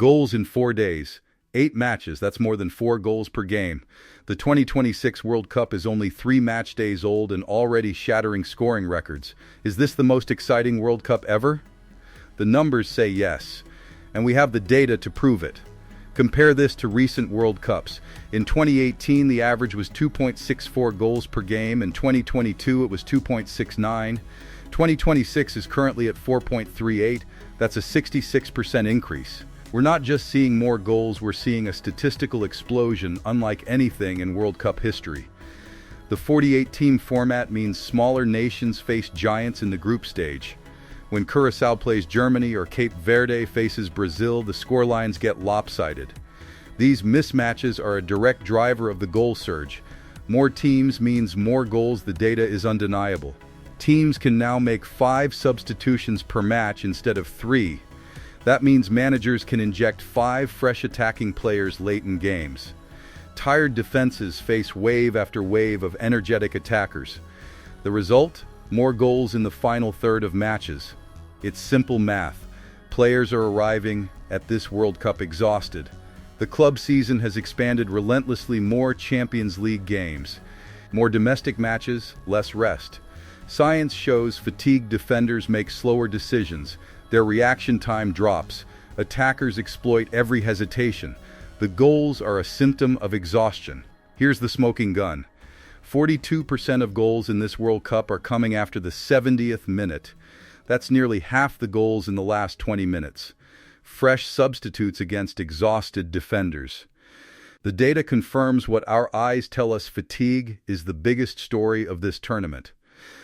Goals in 4 days. 8 matches, that's more than 4 goals per game. The 2026 World Cup is only 3 match days old and already shattering scoring records. Is this the most exciting World Cup ever? The numbers say yes, and we have the data to prove it. Compare this to recent World Cups. In 2018, the average was 2.64 goals per game. In 2022, it was 2.69. 2026 is currently at 4.38. That's a 66% increase. We're not just seeing more goals, we're seeing a statistical explosion unlike anything in World Cup history. The 48-team format means smaller nations face giants in the group stage. When Curaçao plays Germany or Cape Verde faces Brazil, the scorelines get lopsided. These mismatches are a direct driver of the goal surge. More teams means more goals. The data is undeniable. Teams can now make 5 substitutions per match instead of 3. That means managers can inject 5 fresh attacking players late in games. Tired defenses face wave after wave of energetic attackers. The result? More goals in the final third of matches. It's simple math. Players are arriving at this World Cup exhausted. The club season has expanded relentlessly. More Champions League games. More domestic matches, less rest. Science shows fatigued defenders make slower decisions. Their reaction time drops. Attackers exploit every hesitation. The goals are a symptom of exhaustion. Here's the smoking gun. 42% of goals in this World Cup are coming after the 70th minute. That's nearly half the goals in the last 20 minutes. Fresh substitutes against exhausted defenders. The data confirms what our eyes tell us: fatigue is the biggest story of this tournament.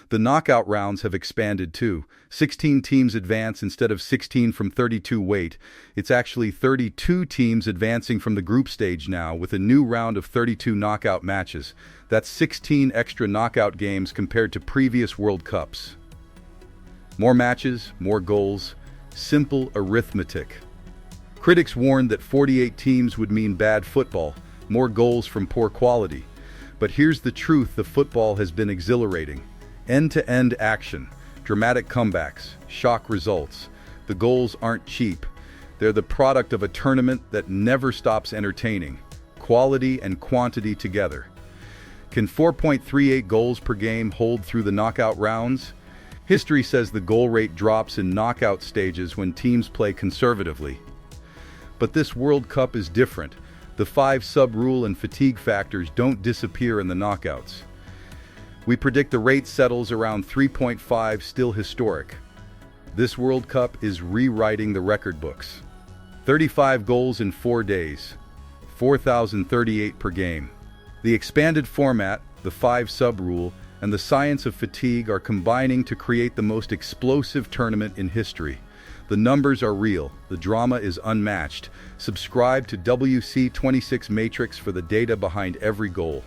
The knockout rounds have expanded too. 16 teams advance instead of 16 from 32 weight. It's actually 32 teams advancing from the group stage now, with a new round of 32 knockout matches. That's 16 extra knockout games compared to previous World Cups. More matches, more goals. Simple arithmetic. Critics warned that 48 teams would mean bad football, more goals from poor quality. But here's the truth: the football has been exhilarating. End-to-end action, dramatic comebacks, shock results. The goals aren't cheap. They're the product of a tournament that never stops entertaining. Quality and quantity together. Can 4.38 goals per game hold through the knockout rounds? History says the goal rate drops in knockout stages when teams play conservatively. But this World Cup is different. The 5-sub rule and fatigue factors don't disappear in the knockouts. We predict the rate settles around 3.5, still historic. This World Cup is rewriting the record books. 35 goals in 4 days, 4,038 per game. The expanded format, the 5-sub rule, and the science of fatigue are combining to create the most explosive tournament in history. The numbers are real, the drama is unmatched. Subscribe to WC26 Matrix for the data behind every goal.